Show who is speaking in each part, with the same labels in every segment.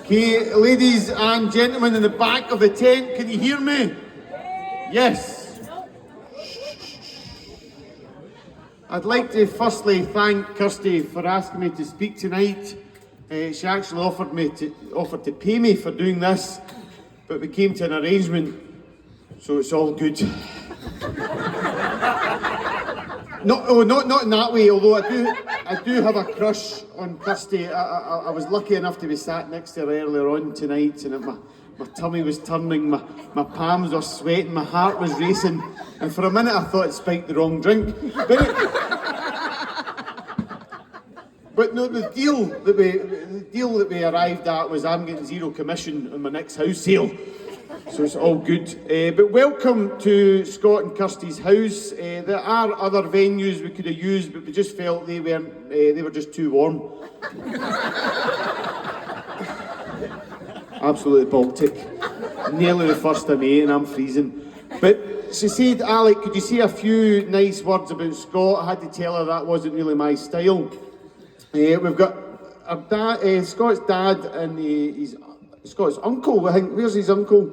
Speaker 1: Okay, ladies and gentlemen in the back of the tent, can you hear me? Yes. I'd like to firstly thank Kirsty for asking me to speak tonight. She actually offered to pay me for doing this, but we came to an arrangement, so it's all good. Not in that way, although I do have a crush on Kirsty. I was lucky enough to be sat next to her earlier on tonight, and my tummy was turning, my palms were sweating, my heart was racing, and for a minute I thought I'd spiked the wrong drink. But no, the deal that we arrived at was I'm getting zero commission on my next house sale, so it's all good. But welcome to Scott and Kirsty's house. There are other venues we could have used, but we just felt they were just too warm. Absolutely Baltic. Nearly the 1st of May and I'm freezing. But she said, Alec, could you say a few nice words about Scott? I had to tell her that wasn't really my style. We've got our dad, Scott's dad and Scott's uncle, I think. Where's his uncle?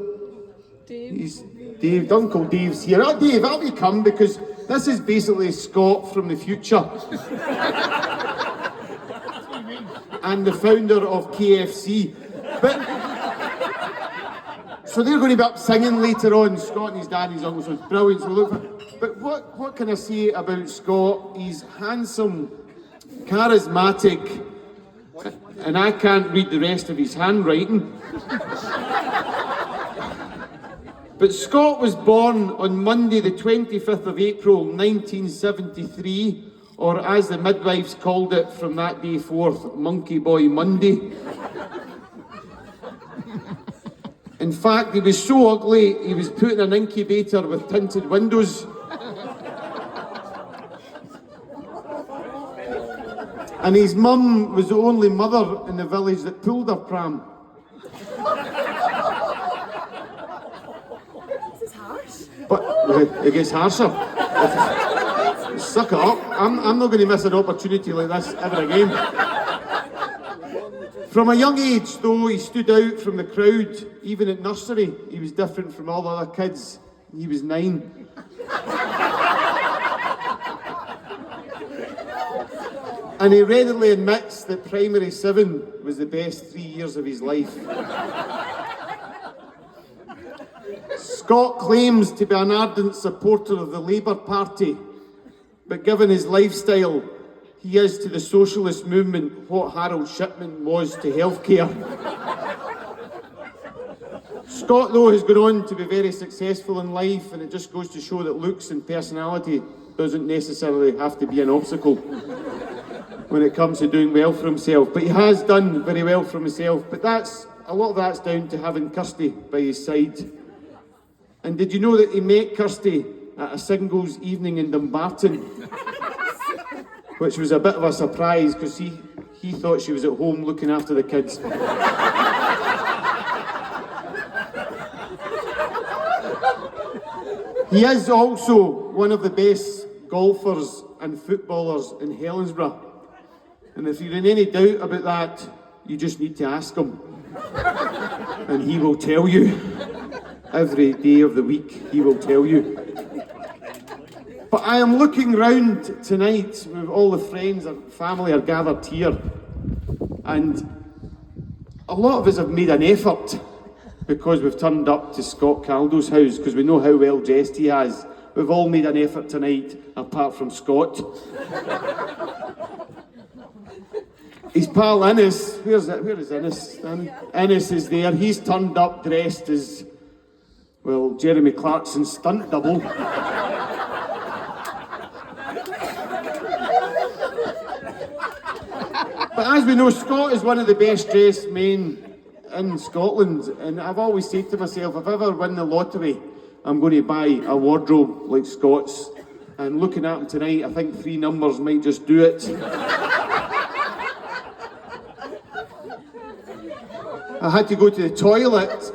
Speaker 1: Dave. Dave. Uncle Dave's here. Oh, Dave, how you come? Because this is basically Scott from the future. And the founder of KFC. So they're going to be up singing later on, Scott and his dad and his uncle, so it's brilliant. But what can I say about Scott? He's handsome, charismatic, and I can't read the rest of his handwriting. But Scott was born on Monday the 25th of April 1973, or as the midwives called it from that day forth, Monkey Boy Monday. In fact, he was so ugly, he was put in an incubator with tinted windows. And his mum was the only mother in the village that pulled her pram.
Speaker 2: This is harsh.
Speaker 1: But it gets harsher. Suck it up. I'm not going to miss an opportunity like this ever again. From a young age, though, he stood out from the crowd. Even at nursery, he was different from all the other kids. He was 9. And he readily admits that primary 7 was the best 3 years of his life. Scott claims to be an ardent supporter of the Labour Party, but given his lifestyle, he is to the socialist movement what Harold Shipman was to healthcare. Scott, though, has gone on to be very successful in life, and it just goes to show that looks and personality doesn't necessarily have to be an obstacle when it comes to doing well for himself. But he has done very well for himself, but a lot of that's down to having Kirsty by his side. And did you know that he met Kirsty at a singles evening in Dumbarton? Which was a bit of a surprise, because he thought she was at home looking after the kids. He is also one of the best golfers and footballers in Helensburgh. And if you're in any doubt about that, you just need to ask him. And he will tell you. Every day of the week, he will tell you. But I am looking round tonight with all the friends and family are gathered here, and a lot of us have made an effort because we've turned up to Scott Caldo's house because we know how well dressed he is. We've all made an effort tonight, apart from Scott. His pal Innes, where is Innes? Innes is there. He's turned up dressed as, well, Jeremy Clarkson's stunt double. But as we know, Scott is one of the best dressed men in Scotland, and I've always said to myself, if I ever win the lottery, I'm going to buy a wardrobe like Scott's. And looking at him tonight, I think 3 numbers might just do it. I had to go to the toilet.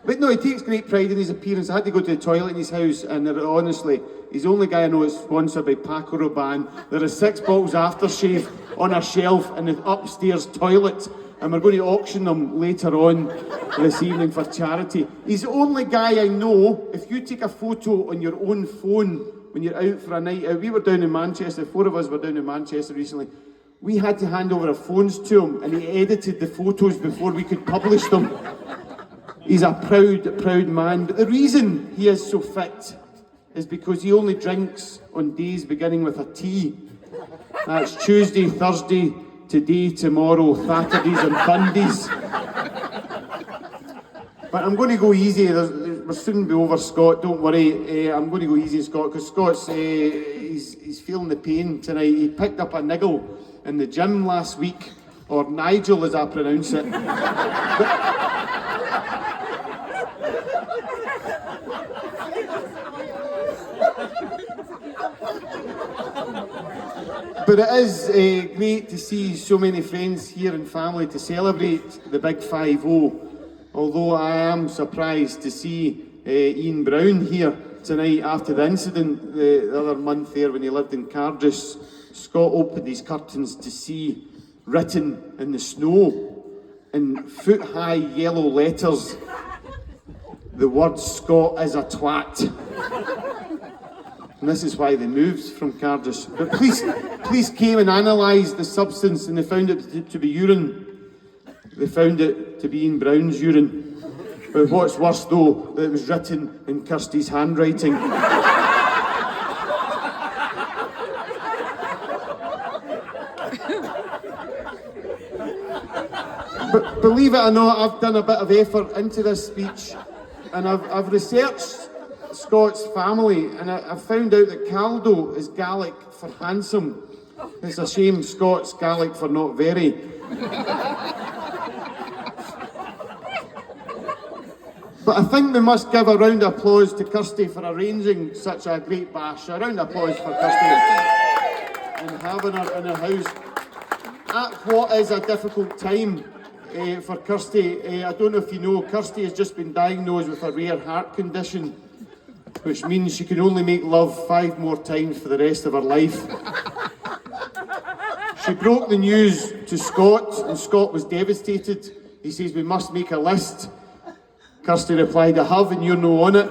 Speaker 1: But no, he takes great pride in his appearance. I had to go to the toilet in his house, and honestly, he's the only guy I know that's sponsored by Paco Rabanne. There are 6 bottles of aftershave on a shelf in the upstairs toilet, and we're going to auction them later on this evening for charity. He's the only guy I know, if you take a photo on your own phone when you're out for a night out, we were down in Manchester, 4 of us were down in Manchester recently, we had to hand over our phones to him and he edited the photos before we could publish them. He's a proud man, but the reason he is so fit is because he only drinks on days beginning with a T. That's Tuesday, Thursday, today, tomorrow, Saturdays and Sundays. But I'm going to go easy, we'll soon be over Scott, don't worry. I'm going to go easy on Scott, because Scott's he's feeling the pain tonight. He picked up a niggle in the gym last week, or Nigel as I pronounce it. But it is great to see so many friends here and family to celebrate the big 5-0. Although I am surprised to see Ian Brown here tonight after the incident the other month there when he lived in Cardus. Scott opened his curtains to see written in the snow in foot-high yellow letters the word "Scott is a twat." And this is why they moved from Cardus. But police came and analysed the substance and they found it to be urine. They found it to be Ian Brown's urine. But what's worse though, that it was written in Kirsty's handwriting. But believe it or not, I've done a bit of effort into this speech and I've researched Scott's family and I've found out that Caldo is Gaelic for handsome. It's a shame Scott's Gaelic for not very. But I think we must give a round of applause to Kirsty for arranging such a great bash. A round of applause for Kirsty and having her in her house at what is a difficult time for Kirsty. I don't know if you know, Kirsty has just been diagnosed with a rare heart condition, which means she can only make love 5 more times for the rest of her life. She broke the news to Scott, and Scott was devastated. He says, "We must make a list." Kirsty replied, "I have, and you're no on it."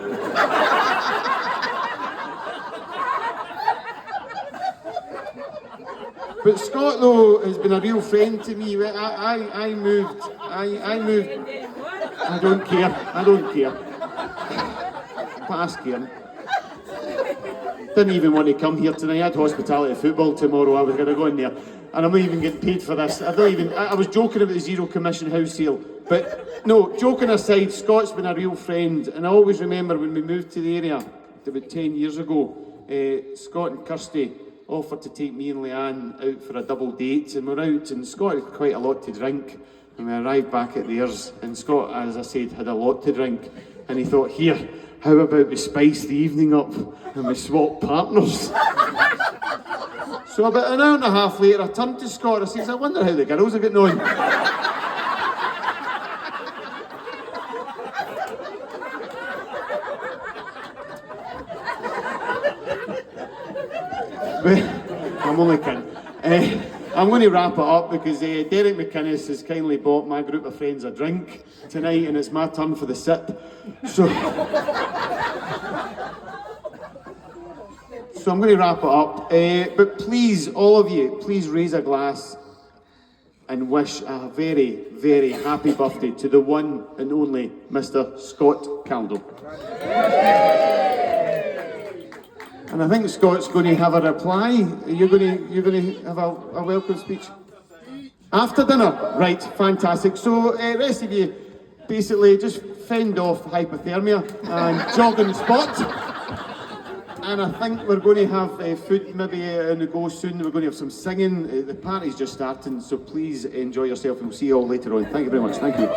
Speaker 1: But Scott, though, has been a real friend to me. I moved. I don't care. Past Kieran. Didn't even want to come here tonight. I had hospitality football tomorrow. I was going to go in there. And I'm not even getting paid for this. I was joking about the zero commission house sale. But no, joking aside, Scott's been a real friend. And I always remember when we moved to the area, about 10 years ago, Scott and Kirsty offered to take me and Leanne out for a double date. And we're out, and Scott had quite a lot to drink. And we arrived back at theirs, and Scott, as I said, had a lot to drink. And he thought, here, how about we spice the evening up and we swap partners? So about an hour and a half later, I turned to Scott and I says, "I wonder how the girls are getting on." I'm only kidding. I'm going to wrap it up because Derek McInnes has kindly bought my group of friends a drink tonight and it's my turn for the sip. So I'm going to wrap it up. But please, all of you, please raise a glass and wish a very, very happy birthday to the one and only Mr. Scott Caldo. And I think Scott's going to have a reply. You're going to have a welcome speech after dinner, right? Fantastic. So, rest of you, basically, just fend off hypothermia and jog on the spot. And I think we're going to have food maybe on the go soon. We're going to have some singing. The party's just starting, so please enjoy yourself, and we'll see you all later on. Thank you very much. Thank you.